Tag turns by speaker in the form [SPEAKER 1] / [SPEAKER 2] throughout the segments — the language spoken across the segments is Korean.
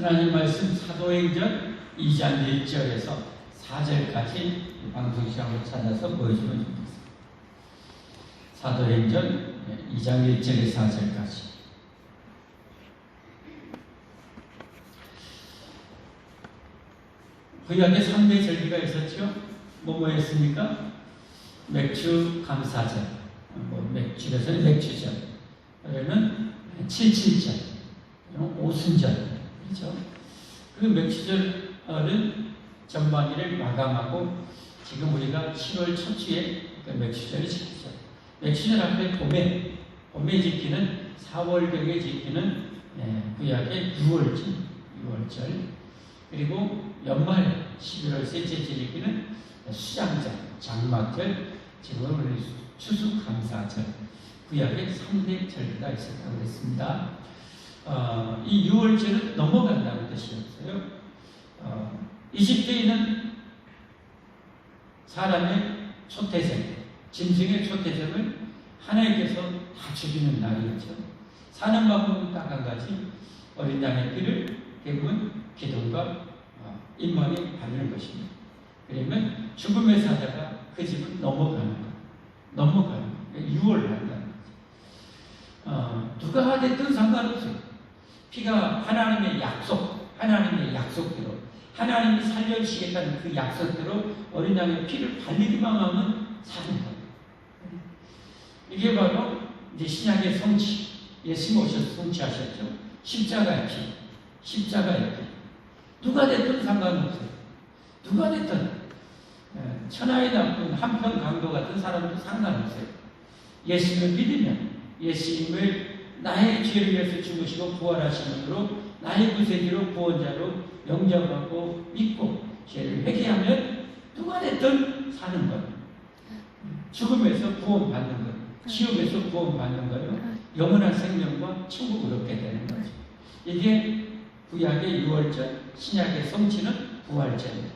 [SPEAKER 1] 하나님 말씀 사도행전 2장 1절에서 4절까지 방송 시간을 찾아서 보여주면 좋겠습니다. 사도행전 2장 1절에서 4절까지. 구약에 3대 절기가 있었죠. 뭐였습니까? 맥주 감사절, 맥주에서는 맥주절, 그러면 77절, 오순절, 그렇죠? 그 맥주절은 전반기를 마감하고 지금 우리가 7월 첫 주에 그 맥주절을 지키죠. 맥주절 앞에 봄에 지키는 4월경에 지키는 구약의 6월절, 그리고 연말 11월 셋째 주에 지키는 수장절, 장막절, 지금 우리 추수감사절, 구약의 3대 절기가 있었다고 그랬습니다. 이 6월절은 넘어간다는 뜻이었어요. 이집트에 있는 사람의 초태생, 짐승의 초태생을 하나님께서 다 죽이는 날이었죠. 사는 방법은 딱 한 가지, 어린 양의 피를 대부분 기둥과 잇몸에 바르는 것입니다. 그러면 죽음의 사자가 그 집을 넘어가는 거예요. 6월을 한다는 거죠. 누가 됐든 상관없어요. 피가 하나님의 약속대로, 하나님이 살려주시겠다는 그 약속대로 어린 양의 피를 발리기만 하면 사는 거예요. 이게 바로 이제 신약의 성취, 예수님 오셔서 성취하셨죠. 십자가의 피. 누가 됐든 상관없어요. 누가 됐든 천하의 나쁜 한편 강도 같은 사람도 상관없어요. 예수님을 믿으면 예수님을 나의 죄를 위해서 죽으시고 부활하심으로 나의 구세주로 구원자로 영접하고 믿고 죄를 회개하면 누가 됐든 사는 거예요. 죽음에서 구원받는 거예요. 지옥에서 구원받는 거예요. 영원한 생명과 천국을 얻게 되는 거죠. 이게 구약의 6월절, 신약의 성취는 부활절입니다.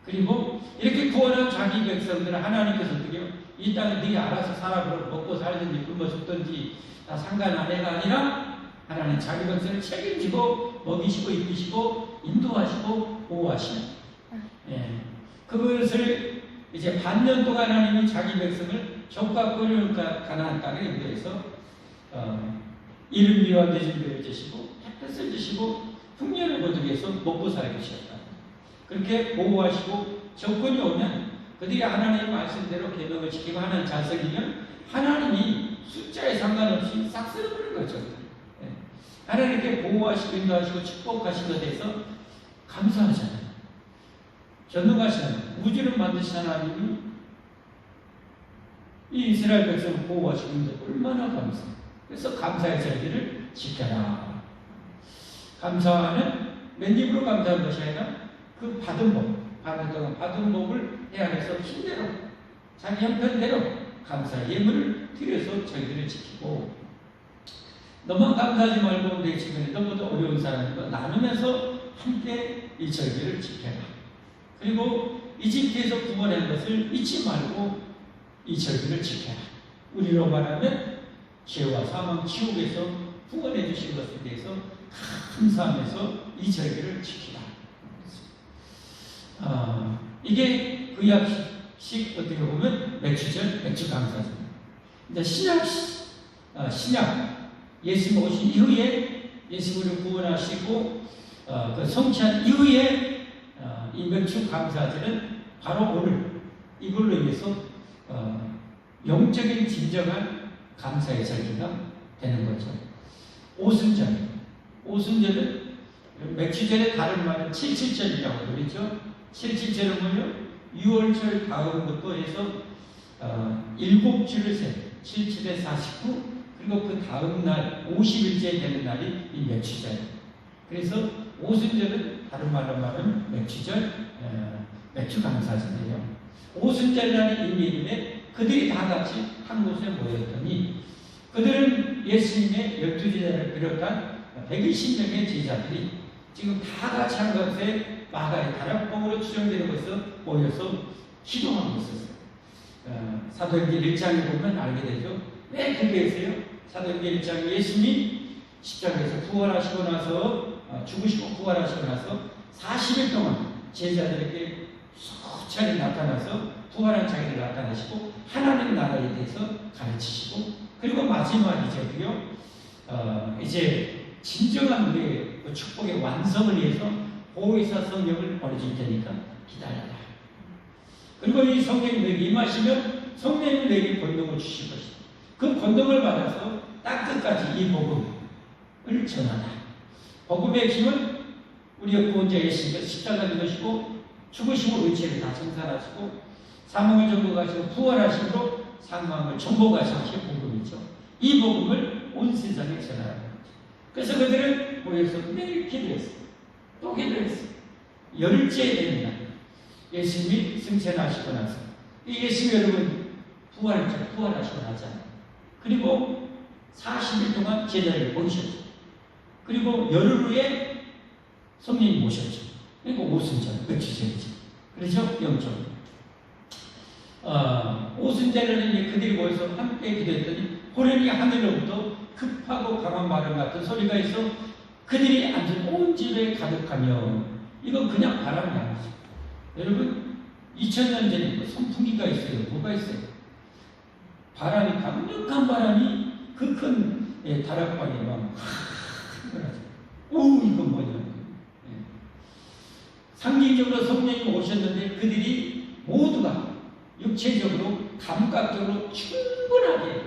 [SPEAKER 1] 그리고 이렇게 구원한 자기 백성들은 하나님께서 어떻게 이 땅에 네가 알아서 살아보고 먹고 살든지 굶어 죽든지 다 상관 안 해가 아니라 하나님 자기 백성을 책임지고 먹이시고 입히시고 인도하시고 보호하시는 그것을 이제 반년 동안 하나님이 자기 백성을 적과 꿀을 가나안 땅에 인도해서 이른 비와 늦은 비를 주시고 햇볕을 주시고 흉년을 거두기해서 먹고 살게 주셨다. 그렇게 보호하시고 적군이 오면 그들이 하나님의 말씀대로 계명을 지키고 하나님 자석이면 하나님이 숫자에 상관없이 싹 쓸어버린 거죠. 하나님께 보호하시고 인도하시고 축복하신 것에 대해서 감사하잖아요. 전능하시는 우주를 만드신 하나님이 이 이스라엘 백성을 보호하시고 인도하시고 얼마나 감사해요. 그래서 감사의 절기를 지켜라. 감사는 맨입으로 감사한 것이 아니라 그 받은 복을 해안해서 힘대로 자기 형편대로 감사의 예물을 드려서 저희들을 지키고 너만 감사하지 말고 내 주변에 너무도 어려운 사람들과 나누면서 함께 이 절기를 지켜라. 그리고 이집트에서 구원한 것을 잊지 말고 이 절기를 지켜라. 우리로 말하면 죄와 사망 지옥에서 구원해 주신 것에 대해서 감사하면서 이 절기를 지키라. 이게 구약식 어떻게 보면 맥주절, 맥주감사절. 이제 신약 예수님 오신 이후에 예수님을 구원하시고 그 성취한 이후에 이 맥주감사절은 바로 오늘 이걸로 인해서 영적인 진정한 감사의 절기가 되는 거죠. 오순절은 맥주절의 다른 말은 77절이라고 그러죠. 77절은 뭐요? 6월절 다음부터 해서 7주를 세 77에 49 그리고 그 다음 날 50일째 되는 날이 이 맥주절. 그래서 오순절은 다른 말로 말하면 맥주절, 맥주감사절이에요. 오순절이라는 의미인데 그들이 다 같이 한 곳에 모였더니 그들은 예수님의 12제자를 비롯한 120명의 제자들이 지금 다 같이 한 곳에 마가의 다락방으로 추정되는 곳에서 모여서 기도하고 있었어요. 사도행전 1장에 보면 알게 되죠. 왜 거기에서요? 사도행전 1장 예수님이 십자가에서 부활하시고 나서 죽으시고 부활하시고 나서 40일 동안 제자들에게 수차례 나타나서 부활한 자기를 나타나시고 하나님 나라에 대해서 가르치시고, 그리고 마지막이죠. 이제 진정한 우리의 그 축복의 완성을 위해서 보혜사 성령을 보내줄 테니까 기다려라. 그리고 이 성령이 내게 임하시면 성령이 내게 권능을 주실 것이다. 그 권능을 받아서 땅끝까지 이 복음을 전하라. 복음의 힘은 우리의 구원자 예수님께서 십자가 지으시고 죽으시고 의체를 다 청산하시고 사망을 정복하시고 부활하심으로 사망을 정복하신 게 복음이죠. 이 복음을 온 세상에 전하라는 거죠. 그래서 그들은 모여서 매일 기도했어요. 또 기도했어요. 열흘째 되는 날 예수님이 승천하시고 나서, 이 예수님 여러분 부활하시고 나잖아요. 그리고 40일 동안 제자를 모으셨죠. 그리고 열흘 후에 성령이 모셨죠. 그리고 오순절, 며칠째이죠. 그렇죠? 영적. 오순절에는 그들이 모여서 함께 기도했더니 호련히 하늘로부터 급하고 강한 바람 같은 소리가 있어 그들이 앉은 온 집에 가득하며, 이건 그냥 바람이 아니죠. 여러분 2000년 전에 선풍기가 있어요. 뭐가 있어요? 바람이, 강력한 바람이 그 큰 다락방에 막 오, 이건 뭐냐. 상징적으로 성령이 오셨는데 그들이 모두가 육체적으로 감각적으로 충분하게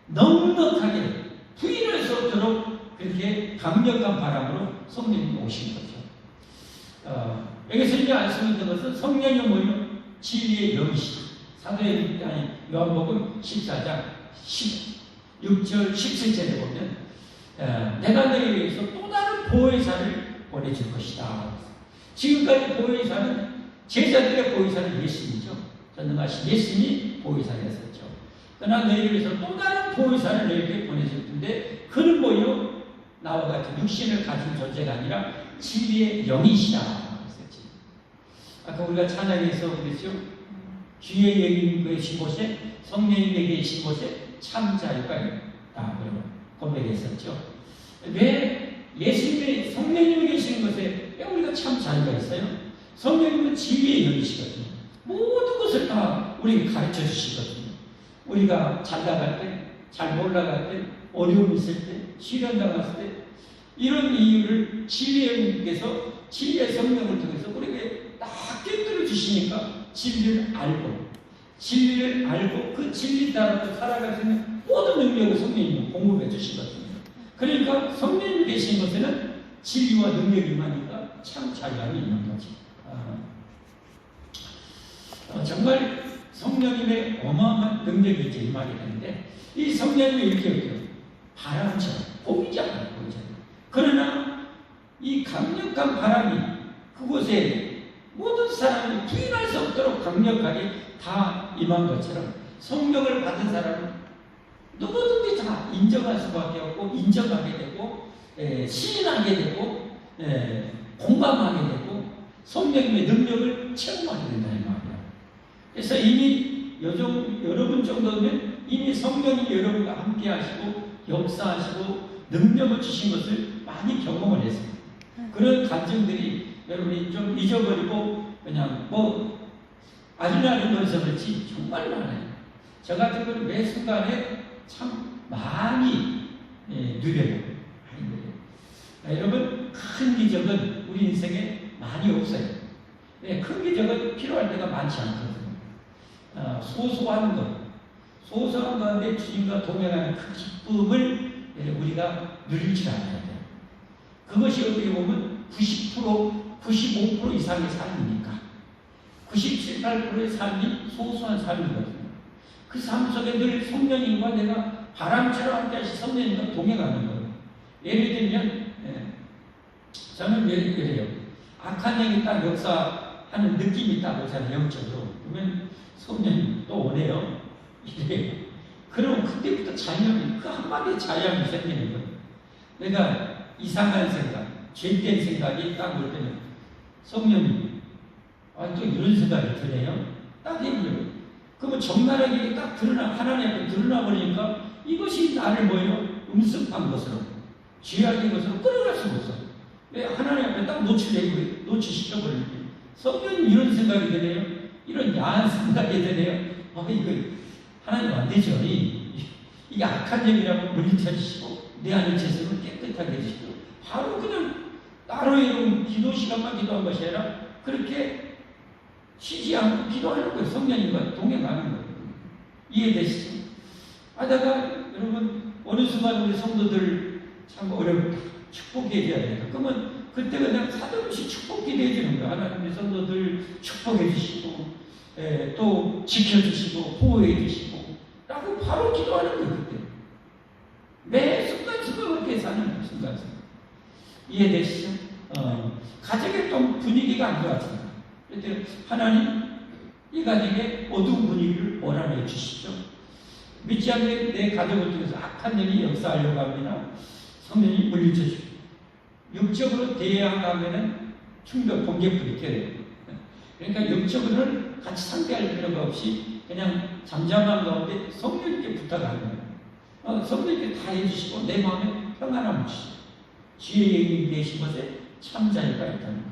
[SPEAKER 1] 넉넉하게 부인할 수 없도록 그렇게 강력한 바람으로 성령이 오신 거죠. 여기서 이제 알 수 있는 것은 성령이 뭐예요? 진리의 영이시다. 사도행전 아니 요한복음 14장 16절 17절에 보면 내가 너희에 위해서 또 다른 보혜사를 보내줄 것이다. 지금까지 보혜사는 제자들의 보혜사는 예수님이죠. 전능하신 예수님이 보혜사였었죠. 그러나 너희를 위해서 또 다른 보혜사를 너희에게 보내줄 텐데 그는 뭐요? 나와 같은 육신을 가진 존재가 아니라 진리의 영이시다. 그랬었지. 아까 우리가 찬양에서 그랬죠. 주의 영이 계신 곳에 성령이 계신 곳에 참 자유가 있다. 고백했었죠. 왜 예수님의 성령님이 계시는 곳에 왜 우리가 참 자유가 있어요? 성령님은 진리의 영이시거든요. 모든 것을 다 우리에게 가르쳐 주시거든요. 우리가 잘 나갈 때, 잘 몰라갈 때, 어려움 있을 때, 시련 당했을 때, 이런 이유를 진리의 영께서 진리의 성령을 통해서 우리에게 딱 깨뜨려 주시니까 진리를 알고 그 진리 따라 살아갈 수 있는 모든 능력을 성령님이 공급해 주시거든요. 그러니까 성령님 계신 곳에는 진리와 능력이 많으니까 참 자유함이 있는 거지. 정말 성령님의 어마어마한 능력이 이제 이 말이 되는데, 이 성령님이 이렇게 바람처럼 보이잖아요. 그러나 이 강력한 바람이 그곳에 모든 사람이 부인할 수 없도록 강력하게 다 임한 것처럼 성령을 받은 사람은 누구든지 다 인정할 수밖에 없고 인정하게 되고 시인하게 되고 공감하게 되고 성령님의 능력을 체험하게 된다는 말이야. 그래서 이미 여러분 정도면 이미 성령님이 여러분과 함께 하시고 역사하시고 능력을 주신 것을 많이 경험을 했습니다. 그런 감정들이 여러분이 좀 잊어버리고 그냥 아주나는 거에서 그렇지 정말 많아요. 저 같은 경우는 매 순간에 참 많이 누려요. 여러분 큰 기적은 우리 인생에 많이 없어요. 큰 기적은 필요할 때가 많지 않거든요. 소소한 가운데 주님과 동행하는 그 기쁨을 우리가 누릴 줄 알아야 돼요. 그것이 어떻게 보면 95% 이상의 삶이니까 97, 8%의 삶이 소소한 삶이거든요. 그 삶 속에 늘 성령님과 내가 바람처럼 함께 하신 성령님과 동행하는 거예요. 예를 들면 저는 그래요. 악한 영이 딱 역사하는 느낌이 딱 오잖아요. 영적으로. 그러면 성령님 또 오네요. 이래요. 그럼 그때부터 자유함이, 그 한마디에 자유함이 생기는 거예요. 내가 이상한 생각, 죄된 생각이 딱 올 때는 성령님, 또 이런 생각이 드네요. 딱 해보려고. 그러면 적나라하게 딱 하나님 앞에 드러나 버리니까 이것이 나를 음습한 것으로, 죄악된 것으로 끌어갈 수가 없어. 왜? 딱 노출시켜버리니 성령님 이런 생각이 드네요. 이런 야한 생각이 드네요. 이거 하나님 안 되죠. 이게 악한 영이라고 물리쳐주시고 내 안의 죄성을 깨끗하게 해주시고 바로 그냥 따로 이런 기도 시간만 기도한 것이 아니라 그렇게 쉬지 않고 기도하는 거예요. 성령님과 동행하는 거예요. 이해되시죠? 하다가 여러분 어느 순간 우리 성도들 참 어렵다. 축복해줘야 돼요. 그러면 그때 그냥 사정없이 축복기도해 주는 거예요. 하나님의 성도들 축복해 주시고 또 지켜주시고 보호해 주시고 라고 바로 기도하는 거예요. 그때 매 순간순간 그렇게 사는 거예요. 순간순간. 이해되시죠? 가정의 좀 분위기가 안 좋았습니다. 그때 하나님 이 가정의 어두운 분위기를 원하여 주시죠. 믿지 않는 내 가족을 통해서 악한 영이 역사하려고 합니다. 성령이 물리쳐 주고 육적으로 대항하면은 충격, 공격불이 켜요. 그러니까 육적으로는 같이 상대할 필요가 없이 그냥 잠잠한 가운데 성령님께 부탁하는 거예요. 성령님께 다 해주시고 내 마음에 평안함을 주시고 주의 영이 계신 것에 참자유가 있다는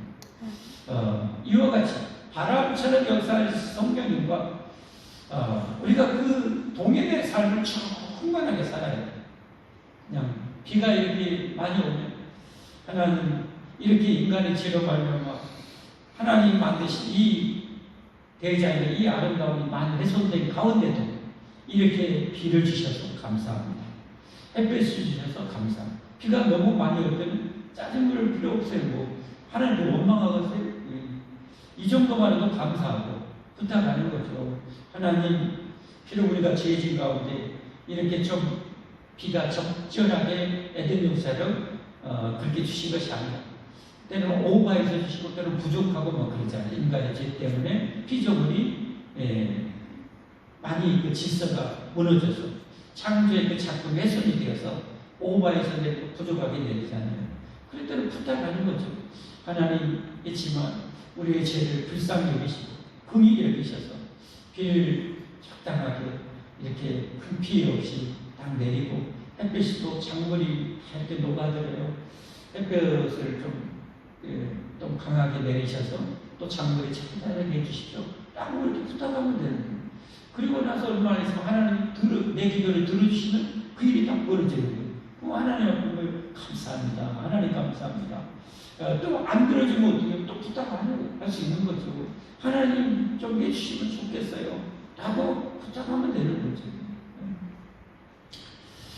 [SPEAKER 1] 거예요. 이와 같이 바람처럼 역사할 성령님과 우리가 그 동행의 삶을 충만하게 살아야 돼요. 그냥 비가 이렇게 많이 오면 하나님 이렇게 인간의 죄로 말미암아 하나님 만드신 이 대자연의 이 아름다움이 많이 훼손된 가운데도 이렇게 비를 주셔서 감사합니다. 햇볕을 주셔서 감사합니다. 비가 너무 많이 올 때는 짜증을 필요 없어요. 뭐 하나님을 원망하겠어요? 이 정도만 해도 감사하고 부탁하는 거죠. 하나님, 비록 우리가 죄진 가운데 이렇게 좀 비가 적절하게 에덴 용사를 그렇게 주신 것이 아니라 때로는 오버해서 주시고 때로는 부족하고 뭐 그러잖아요. 인간의 죄 때문에 피조물이 많이 그 질서가 무너져서 창조의 그 작품이 훼손이 되어서 오버해서 부족하게 되잖아요. 그럴 때는 부탁하는 거죠. 하나님 있지만 우리의 죄를 불쌍히 여기시고 긍휼히 여기셔서 비를 적당하게 이렇게 큰 피해 없이 딱 내리고 햇볕이 또 작물이 이렇게 녹아들어요. 햇볕을 좀 강하게 내리셔서 또 작물이 찬찬하게 해주십시오. 라고 이렇게 부탁하면 되는 거예요. 그리고 나서 얼마나 있으면 하나님 내 기도를 들어주시면 그 일이 딱 벌어지는 거예요. 그럼 하나님 앞에 감사합니다. 하나님 감사합니다. 또 안 들어주면 어떻게 또 부탁할 수 있는 거죠. 하나님 좀 해주시면 좋겠어요. 라고 부탁하면 되는 거죠.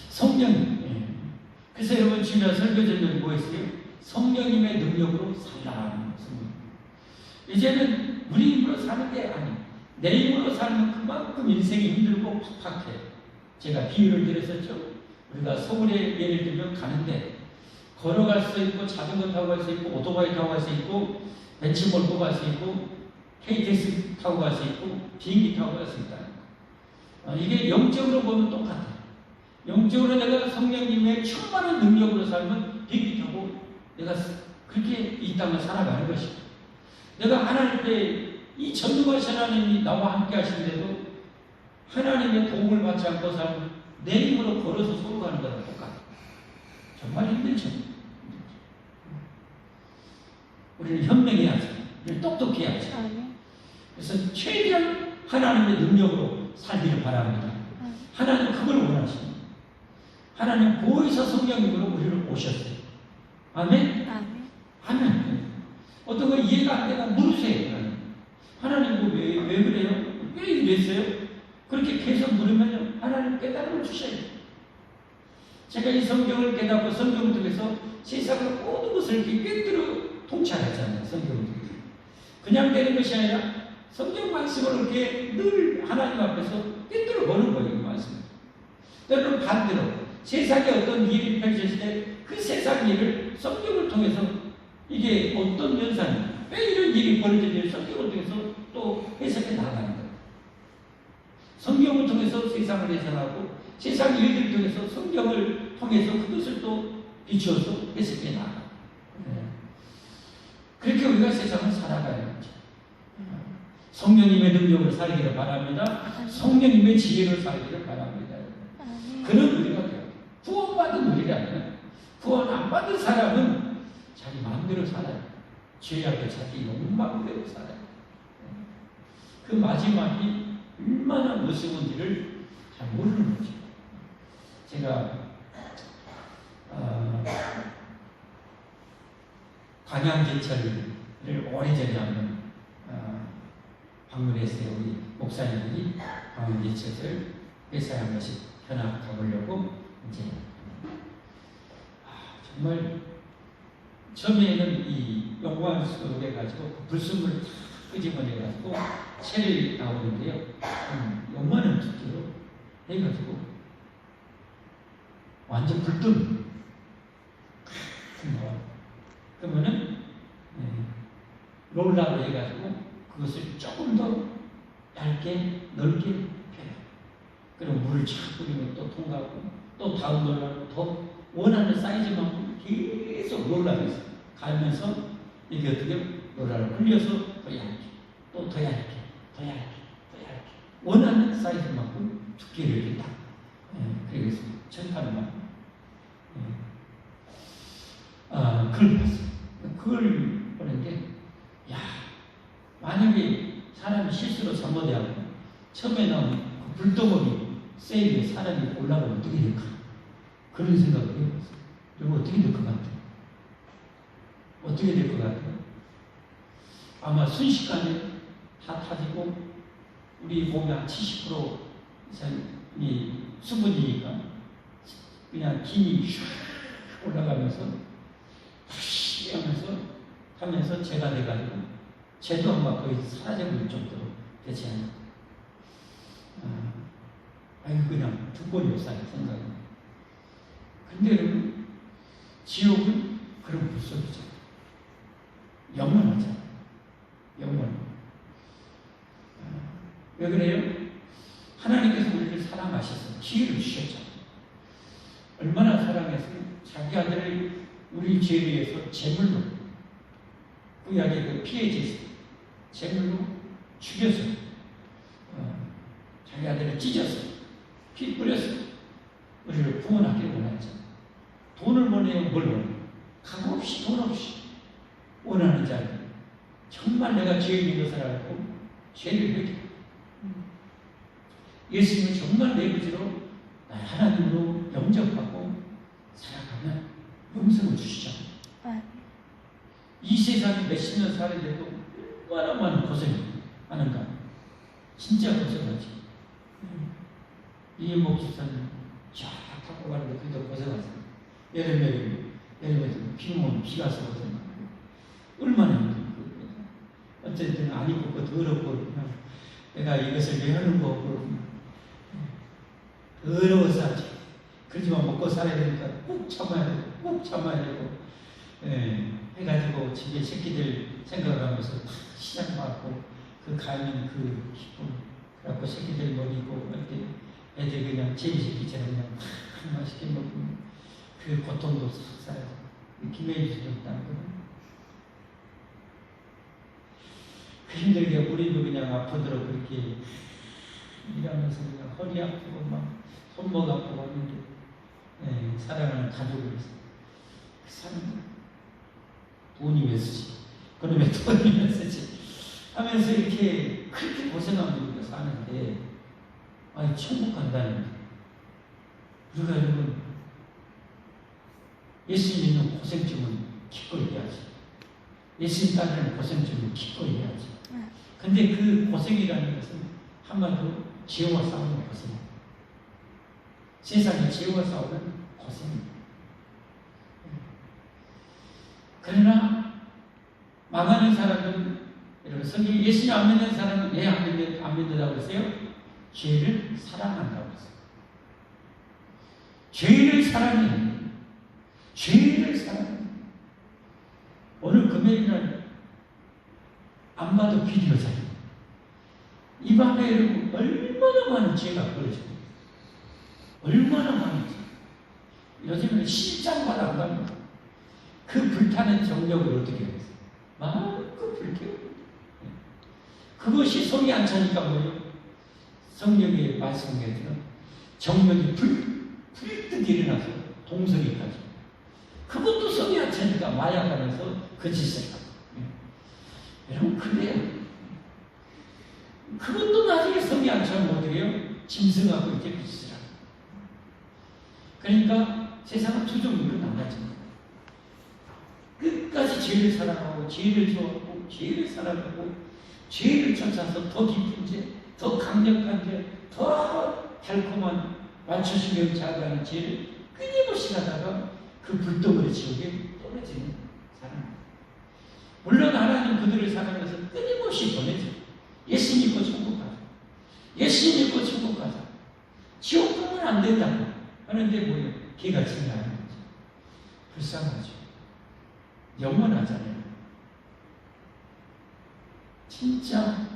[SPEAKER 1] 성령님. 그래서 여러분 주일날 설교제목이 뭐였어요? 성령님의 능력으로 살라. 이제는 우리 힘으로 사는 게 아니에요. 내 힘으로 살면 그만큼 인생이 힘들고 팍팍해. 제가 비유를 드렸었죠. 우리가 서울에 예를 들면 가는데 걸어갈 수 있고 자전거 타고 갈 수 있고 오토바이 타고 갈 수 있고 벤츠 몰고 갈 수 있고 KTX 타고 갈 수 있고 비행기 타고 갈 수 있다. 이게 영적으로 보면 똑같아요. 영적으로 내가 성령님의 충만한 능력으로 살면 비행기 타고 내가 그렇게 이 땅을 살아가는 것이고 내가 하나님께 이 전능하신 하나님이 나와 함께 하시는데도 하나님의 도움을 받지 않고 살면 내 힘으로 걸어서 서로 가는 거랑 똑같아요. 정말 힘들죠. 우리는 현명해야죠. 우리는 똑똑해야죠. 그래서 최대한 하나님의 능력으로 살기를 바랍니다. 하나님은 그걸 원하십니다. 하나님 보이사 성령님으로 우리를 오셨어요. 아멘? 아멘. 어떤 거 이해가 안 되면 물으세요. 하나님 왜 그래요? 왜 이랬어요? 그렇게 계속 물으면 하나님 깨달음을 주셔야 돼요. 제가 이 성경을 깨닫고 성경을 통해서 세상의 모든 것을 이렇게 꿰뚫어 통찰하잖아요. 성경을 통해서. 그냥 되는 것이 아니라 성경 말씀을 이렇게 늘 하나님 앞에서 꿰뚫어 보는 거예요. 이 말씀. 때로는 반대로 세상에 어떤 일이 펼쳐질 때 그 세상 일을 성경을 통해서 이게 어떤 현상이 왜 이런 일이 벌어지는지 성경을 통해서 또 해석해 나가는 거예요. 성경을 통해서 세상을 해석하고 세상 일들을 통해서 성경을 통해서 그것을 또 비추어서 해석해 나가. 그렇게 우리가 세상을 살아가는 거죠. 성령님의 능력으로 살기를 바랍니다. 성령님의 지혜로 살기를 바랍니다. 그런 우리가 돼요. 구원받은 우리가 아니라 구원 안 받은 사람은 자기 마음대로 살아요. 죄 앞에 자기 욕망대로 살아요. 그 마지막이 얼마나 무서운지를 잘 모르는 거죠. 제가 광양제철을 오래전에 한번 방문했어요. 우리 목사님들이 광양제철을 회사에 한 번씩 현악 가보려고 이제 정말 처음에는 이 용광수로 해가지고 불순물을 다 끄집어내가지고 체를 나오는데요. 요만한 두께로 해가지고 완전 불똥 그러면은 롤라로 해가지고 그것을 조금 더 얇게 넓게 펴요. 그럼 물을 쫙 뿌리면 또 통과하고 또 다음 롤라로 더 원하는 사이즈만큼 계속 롤라를 가면서 이게 어떻게 롤라를 흘려서 더 얇게 또 더 얇게 더 얇게 더 얇게 원하는 사이즈만큼 두께를 이렇게 딱 그래서 철판만 그걸 봤어요. 그걸 보는데 야 만약에 사람이 실수로 잘못해하고 처음에 나온 그 불덩어리 세일에 사람이 올라가면 어떻게 될까? 그런 생각을 해봤어요. 이거 어떻게 될 것 같아요? 어떻게 될 것 같아요? 아마 순식간에 다 타지고 우리 몸의 한 70% 이상이 수분이니까 그냥 김이 슉 올라가면서 푸시 하면서 죄가 돼가지고 죄도 아마 거의 사라져버릴 정도로 되지 않나. 아이고 그냥 두꺼운 역사를 생각합니다. 근데 여러분 지옥은 그런 불속이죠. 영원하죠. 영원. 왜 그래요? 하나님께서 우리를 사랑하셔서 기회를 주셨잖아요. 얼마나 사랑해서 자기 아들을 우리 죄에 의해서 제물로 구약의 그 피해 제물로 죽여서 자기 아들을 찢어서 피 뿌려서 우리를 구원하기를 원하죠. 돈을 원해요? 뭘 원해요? 값 없이 돈 없이 원하는 자를 정말 내가 죄인인 것을 알고 죄를 회개 예수님을 정말 내 의지로 하나님으로 영접하고 살아가면 영생을 주시죠. 이 세상에 몇십 년 살아도 얼마나 많은 고생을 하는가. 진짜 고생하지. 이인복 집사님 쫙 타고 가는데 그래도 고생하세요. 여름에 비 오면 비가 서 고생하고 얼마나 힘들고 어쨌든 안 입고 더럽고 내가 이것을 왜 하는 거고 더러워서 하지. 그렇지만 먹고 살아야 되니까 꼭 참아야 되고 해가지고 집에 새끼들 생각하면서 시장 받고 그 가는 그 기쁨 그래갖고 새끼들 먹이고 이렇게 애들 그냥 제비새끼처럼 그냥 맛있게 먹으면 그 고통도 싹 사요. 김혜희 주셨다는 그 힘들게 우리도 그냥 아프도록 그렇게 일하면서 그냥 허리 아프고 막 손목 아프고 하는데 사랑하는 가족을 그 사람들 돈이 왜 쓰지? 그놈의 돈이 왜 쓰지? 하면서 이렇게 그렇게 고생하면서 사는데 아니 천국 간다는데 우리가 여러분 예수님 있는 고생증은 기꺼이 해야지. 예수님 따르는 고생증은 기꺼이 해야지. 근데 그 고생이라는 것은 한마디로 죄와 싸우는 고생. 세상에 죄와 싸우는 고생입니다. 그러나 망하는 사람은 여러분 성경 예수님 안 믿는 사람은 왜 안 믿는다고 했어요? 죄를 사랑한다고 했어요. 죄를 사랑해. 죄를 사랑해. 오늘 금요일날 안 봐도 비디오잖아요. 이 밤에 여러분 얼마나 많은 죄가 벌어지고 얼마나 많은지. 요즘에는 실장마다 안 갑니다. 그 불타는 정력을 어떻게 해요? 마음껏 불태우고 그것이 성이 안 차니까 뭐예요? 성령의 말씀에서는 정력이 불뜨 일어나서 동성이까지 그것도 성이 안 차니까 마약하면서 그 짓을 하고 여러분, 그래요. 그것도 나중에 성이 안 차면 어떻게 해요? 짐승하고 이제 비슷하다. 그러니까 세상은 두 종류로 나눠집니다. 끝까지 죄를 사랑하고 죄를 좋아하고 죄를 사랑하고 죄를 쫓아서 더 깊은 죄, 더 강력한 죄, 더 달콤한 완초심을 자극하는 죄를 끊임없이 하다가 그 불덩어리 지옥에 떨어지는 사람. 물론 하나님 그들을 사랑해서 끊임없이 보내죠. 예수 믿고 천국 가자. 예수 믿고 천국 가자. 지옥 가면 안 된다고 하는데 뭐예요? 걔가 증가하는 거죠. 불쌍하죠. 영원하잖아요. 진짜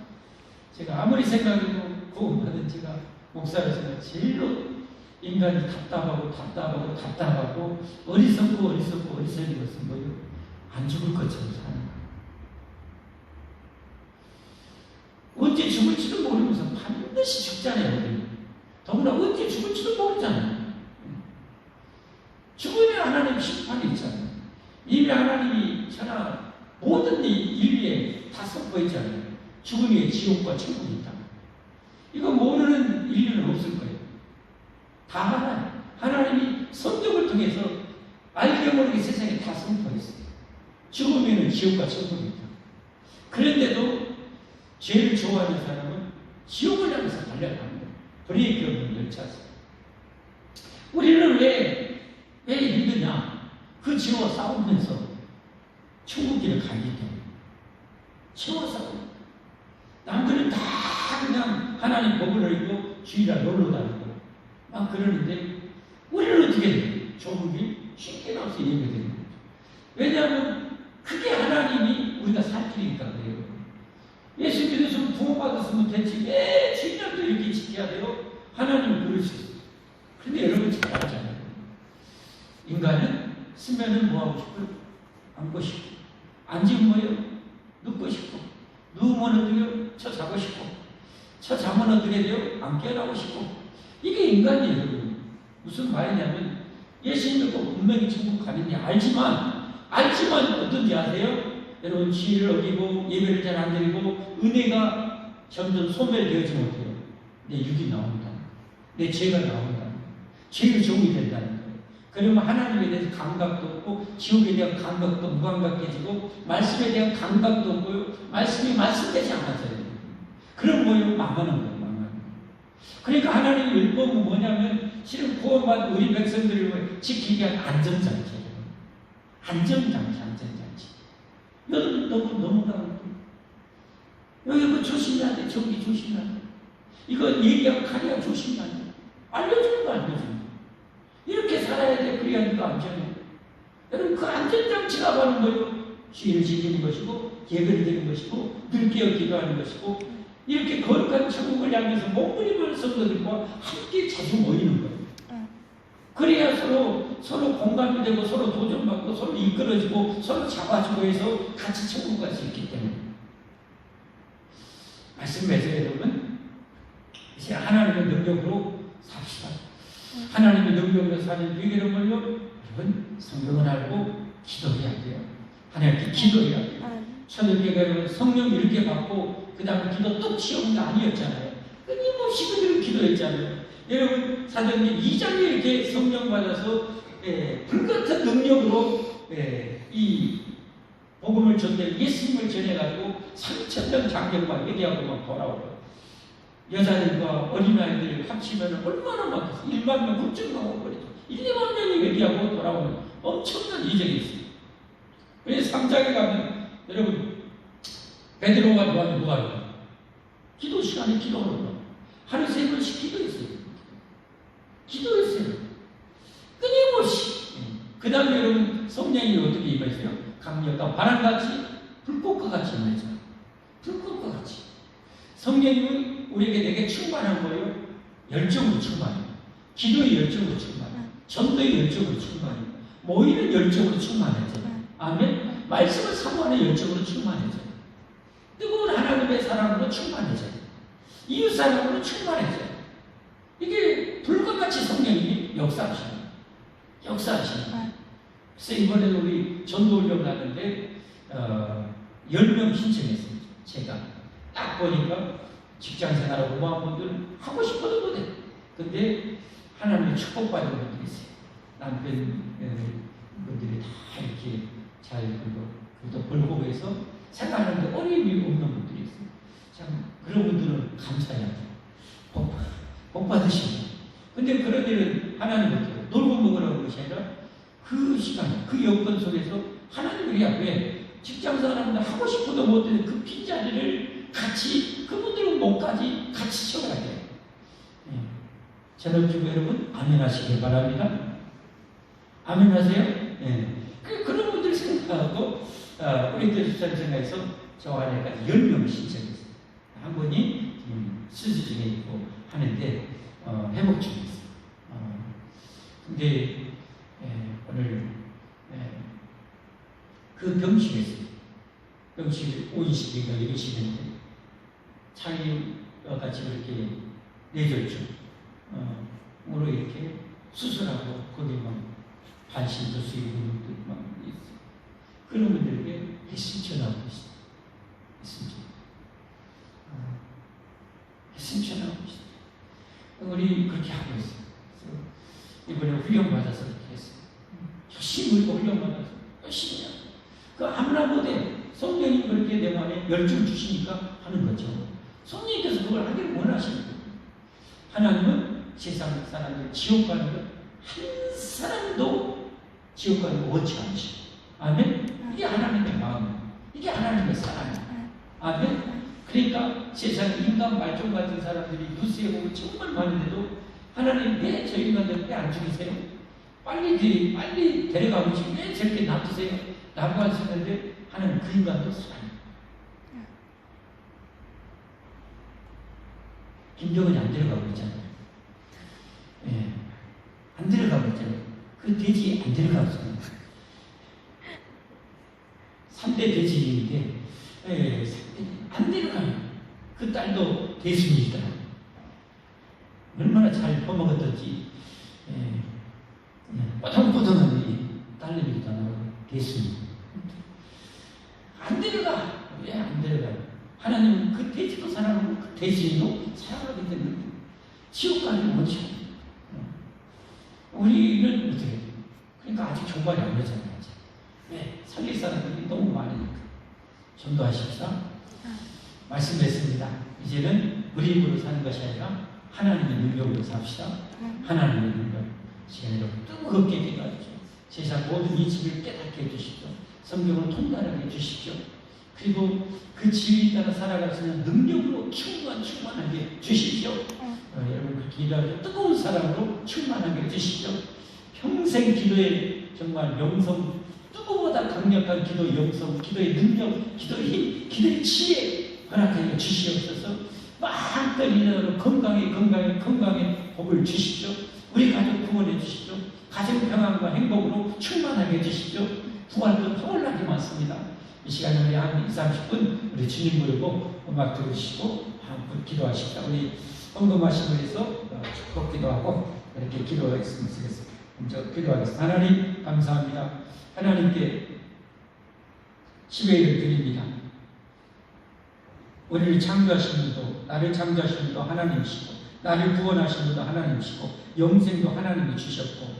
[SPEAKER 1] 제가 아무리 생각해도 구원받은 제가 목사로서 제일로 인간이 답답하고 어리석은 것은 뭐예요? 안 죽을 것처럼 사는 거예요. 언제 죽을지도 모르면서 반드시 죽잖아요. 더구나 언제 죽을지도 모르잖아요. 죽으면 하나님 심판이 있잖아요. 이미 하나님이 천하 모든 인류에 다 선포했잖아요. 죽음의 지옥과 천국이 있다. 이거 모르는 인류는 없을 거예요. 다 알아요. 하나님이 성경을 통해서 알게 모르게 세상에 다 선포했어요. 죽으면 지옥과 천국이 있다. 그런데도 죄를 좋아하는 사람은 지옥을 향해서 달려갑니다. 브레이크 없는 열차에서. 우리는 왜 힘드냐? 그 죄와 싸우면서 천국길을 가기 때문에. 죄와 싸우고. 남들은 다 그냥 하나님 법을 어기고 주일날 놀러 다니고 막 그러는데 우리는 어떻게 해요? 좁은 길 쉽게 나와서 예배드리는 거죠. 왜냐하면 그게 하나님이 우리가 살 길이니까 그래요. 예수 믿으시면 부모받았으면 됐지 왜 주일날도 이렇게 지켜야 돼요? 하나님은 그럴 수 있어요. 그런데 여러분 잘 알잖아요. 인간은 쓰면은 뭐하고 싶어요? 앉고 싶고 앉으면 뭐예요? 눕고 싶고 누우면 어떻게 해요? 쳐 자고 싶고 쳐 자면 어떻게 돼요? 안 깨어나고 싶고 이게 인간이에요. 여러분. 무슨 말이냐면 예수 믿고 분명히 천국 가겠냐 알지만 어떤지 아세요? 여러분 지혜를 어기고 예배를 잘 안 드리고 은혜가 점점 소멸되어지면 어때요? 내 육이 나온다. 내 죄가 나온다. 죄의 종이 된다는 거예요. 그러면 하나님에 대해서 감각도 없고 지옥에 대한 감각도 무감각해지고 말씀에 대한 감각도 없고요. 말씀이 말씀되지 않아서요. 그럼 뭐예요? 망하는 거예요. 그러니까 하나님의 율법은 뭐냐면 실은 구원받은 우리 백성들을 지키기 위한 안전장치예요. 안전장치. 여러분 너무나 여기 뭐 조심해야 돼. 저기 조심해야 돼. 이거 얘기하고 가리야 조심해야 돼. 알려주는 거 알려주는 거. 이렇게 살아야 돼. 그래야 니가 안전해. 여러분 그 안전장치가 바로 뭐예요? 주의를 지키는 것이고 예배를 드리는 것이고 늘 깨어 기도하는 것이고 이렇게 거룩한 천국을 향해서 몸부림을 성도들과 함께 자주 모이는 거예요. 그래야 서로 공감이 되고 서로 도전받고 서로 이끌어지고 서로 잡아주고 해서 같이 천국 갈 수 있기 때문에 말씀해서 여러분 이제 하나님의 능력으로 삽시다. 하나님의 능력으로 사는 위기는 뭐요? 여러분 성경을 알고 기도해야 돼요. 하나님께 기도해야 돼요. 초대교회가 성령 이렇게 받고 그 다음에 기도 뚝 치우는 게 아니었잖아요. 끊임없이 그들은 기도했잖아요. 여러분 사도행전 2장에 이렇게 성령 받아서 불같은 능력으로 이 복음을 전해 예수님을 전해가지고 3,000명 장병만 회개하고 막 돌아오고 여자들과 어린아이들을 합치면 얼마나 많겠어요. 1만 명 훌쩍 나와버리죠. 1, 2만 명이 회개하고 돌아오는 엄청난 이적이 있어요. 그래서 3장에 가면 여러분 베드로가 뭐하냐 뭐하냐 기도 시간에 기도하는 하루 3번씩 기도했어요. 끊임없이. 그 다음에 여러분 성령이 어떻게 임했어요? 강력한 바람같이 불꽃과 같이 임했죠. 불꽃과 같이. 성령이 우리에게 내게 충만한 거예요. 열정으로 충만해요. 기도의 열정으로 충만해요. 전도의 열정으로 충만해요. 모이는 열정으로 충만해져. 아멘. 말씀을 사모하는 열정으로 충만해져. 뜨거운 하나님의 사랑으로 충만해져. 이웃 사랑으로 충만해져. 이게 불꽃같이 성령이 역사하시는. 그래서 이번에도 우리 전도훈련 가는데 10명 신청했어요. 제가 딱 보니까 직장생활하고 뭐한 분들 하고 싶어도 못해. 근데 하나님의 축복받은 분들이 있어요. 남편 분들이 다 이렇게 잘 그래도 벌고해서 생활하는데 어려움이 없는 분들이 있어요. 참 그런 분들은 감사해야 돼요. 복 받으시고. 근데 그런 일은 하나님부터 놀고 먹으라는 것이 아니라 그 시간, 그 여건 속에서 하나님의 앞에 직장생활하는데 하고 싶어도 못하는 그 빈자리를 같이 그분들은 목까지 같이 채워야 돼요. 전업주부 여러분 아멘 하시길 바랍니다. 아멘 하세요? 그런 분들 생각하고 우리 교회 수산생활에서 저 안에까지 10명 신청했어요. 한 분이 수술 중에 있고 하는데 회복 중에 있어요. 근데 오늘 그 병실에서 병실 50인가 이러시는데 자기가 같이 그렇게 내줬죠. 으로 이렇게 수술하고 거기 막 반신도 수입 분들 막 있어요. 그런 분들에게 했으면 전하고 있어요. 했으면 전하고 있어요. 우리 그렇게 하고 있어요. 이번에 훈련 받아서 그렇게 했어요. 열심히 우리가 훈련 받아서 열심히 해요. 그 아무나 못해. 성령이 그렇게 내 안에 열정 주시니까 하는 거죠. 성령님께서 그걸 하기를 원하시는 거예요. 하나님은 세상 사람들 지옥 가는 걸 한 사람도 지옥 가는 걸 원치 않으시고. 아멘? 이게 하나님의 마음이에요. 이게 하나님의 사랑이에요. 아멘? 그러니까 세상 인간 말종 같은 사람들이 뉴스에 보면 정말 많은데도 하나님 왜 저 인간들 왜 안 죽이세요? 빨리 데려가고 싶으면 왜 저렇게 놔두세요? 라고 하시는데 하나님 그 인간도 사랑해요. 김정은이 안 데려가고 있잖아요. 안 데려가고 있잖아요. 그 돼지 안 데려가고 있잖아요. 3대 돼지인데 안 데려가요. 그 딸도 대순이더라고요. 얼마나 잘 퍼먹었던지 뽀송뽀송한 이 딸내미도 나오고 대순이 안 데려가. 왜 안 데려가요? 하나님은 그 돼지도 사랑하고 그 돼지도 사랑하기 때문에 지옥 가는 걸 원치 않아요. 우리는 어떻게 해요? 그러니까 아직 종말이 안 되잖아요. 왜? 살릴 사람들이 너무 많으니까. 전도하십시다. 말씀드렸습니다. 이제는 우리 힘으로 사는 것이 아니라 하나님의 능력으로 삽시다. 하나님의 능력. 시간으로 뜨겁게 기도하십시오. 세상 모든 이치를 깨닫게 해주십시오. 성경을 통달하게 해주십시오. 그리고 그 진리에 따라 살아갈 수 있는 능력으로 충만하게 주십시오. 여러분 그 기도하시고 뜨거운 사랑으로 충만하게 해주십시오. 평생 기도의 정말 영성, 누구보다 강력한 기도 영성, 기도의 능력, 기도의 힘, 기도의 지혜 허락하여 주시옵소서. 마음껏 인하로 건강에 복을 주십시오. 우리 가족 구원해 주십시오. 가정 평안과 행복으로 충만하게 해주십시오. 부활도 떠올라게 많습니다. 이 시간에 우리 한 20-30분 우리 주님 부르고 음악 들으시고 한번 기도하십시다. 우리 헌금하심을 해서 축복 기도하고 이렇게 기도하겠습니다. 먼저 기도하겠습니다. 하나님 감사합니다. 하나님께 10회를 드립니다. 우리를 창조하신 분도 나를 창조하신 분도 하나님이시고 나를 구원하신 분도 하나님이시고 영생도 하나님이 주셨고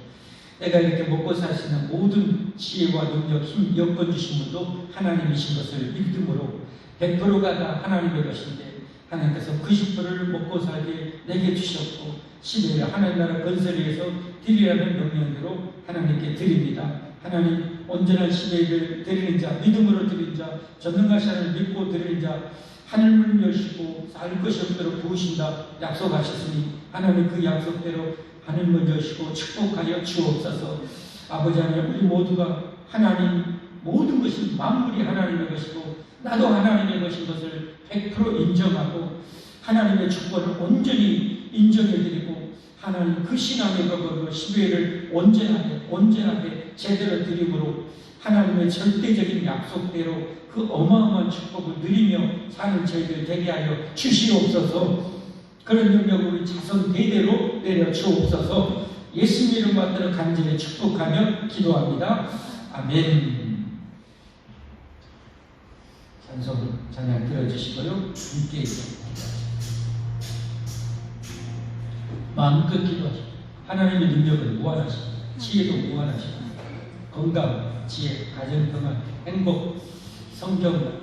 [SPEAKER 1] 내가 이렇게 먹고 살 수 있는 모든 지혜와 능력, 힘, 여건 주신 분도 하나님이신 것을 믿음으로 100%가 다 하나님의 것인데 하나님께서 90%를 먹고 살게 내게 주셨고 10회를 하나님 나라 건설을 위해서 드리라는 명령대로 하나님께 드립니다. 하나님 온전한 10회를 드리는 자, 믿음으로 드리는 자, 전능하신 하나님을 믿고 드리는 자 하늘문 여시고 살 것이 없도록 부으신다 약속하셨으니 하나님 그 약속대로 하늘문 여시고 축복하여 주옵소서. 아버지 하나님 우리 모두가 하나님 모든 것이 만물이 하나님의 것이고 나도 하나님의 것인 것을 100% 인정하고 하나님의 주권을 온전히 인정해드리고 하나님 그 신앙의 법으로 10회를 온전하게 제대로 드림으로 하나님의 절대적인 약속대로 그 어마어마한 축복을 누리며 사는 저희들 되게 하여 주시옵소서. 그런 능력으로 자손 대대로 내려 주옵소서. 예수님 이름 받들어 간절히 축복하며 기도합니다. 아멘. 찬송 찬양 들어주시고요. 함께 있습니다. 마음껏 기도하시고 하나님의 능력은 무한하시고 지혜도 무한하시고 건강, 지혜, 가정 평안, 행복, 성경을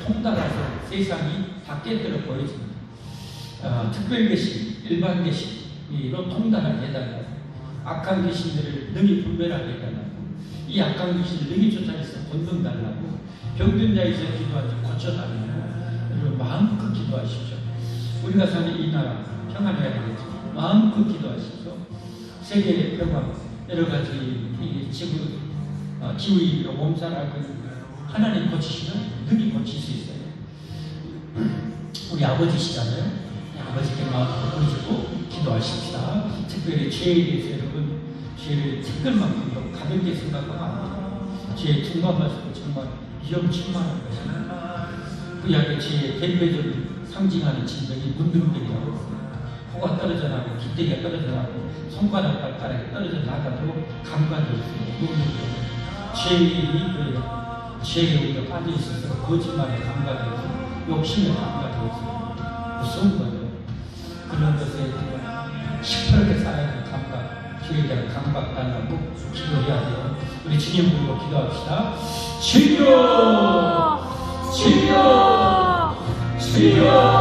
[SPEAKER 1] 통달해서 세상이 다 깨뜨려 버리십니다. 특별 계신, 일반 계신으로 통달하게 해달라고 악한 귀신들을 능히 분별하게 해달라고 이 악한 귀신을 능히 쫓아내서 권능 달라고 병든 자에서 기도하지 고쳐달라고 여러분 마음껏 기도하십시오. 우리가 사는 이 나라 평안해야 되겠죠. 마음껏 기도하십시오. 세계의 평화 여러 가지 이 지구 기후위기로 몸살하고 하나님 고치시면 능히 고칠 수 있어요. 우리 아버지시잖아요. 아버지께 마음을 보여주고 기도하십시다. 특별히 죄에 대해서 여러분 죄를 티끌만큼도 가볍게 생각하면 안 돼요. 죄에 둔감하시고 정말 위험천만한 것입니다. 구약의 죄의 대표적인 상징하는 진정이 문둥병이라고 코가 떨어져 나고 기대기가 떨어져 나고 손가락 발가락이 떨어져 나가도 감각이 없어요. 문둥병. 죄의 이유예요. 죄에 우리가 빠져 있어서 거짓말에 감각이 없어요. 욕심에 감각이 없어요. 무서운 거예요. 그런 것에 시퍼렇게 살아야 하는 감각, 죄에 대한 감각 달라고 기도해야 돼요. 우리 주님 부르고 기도합시다. 주여! 주여! 주여!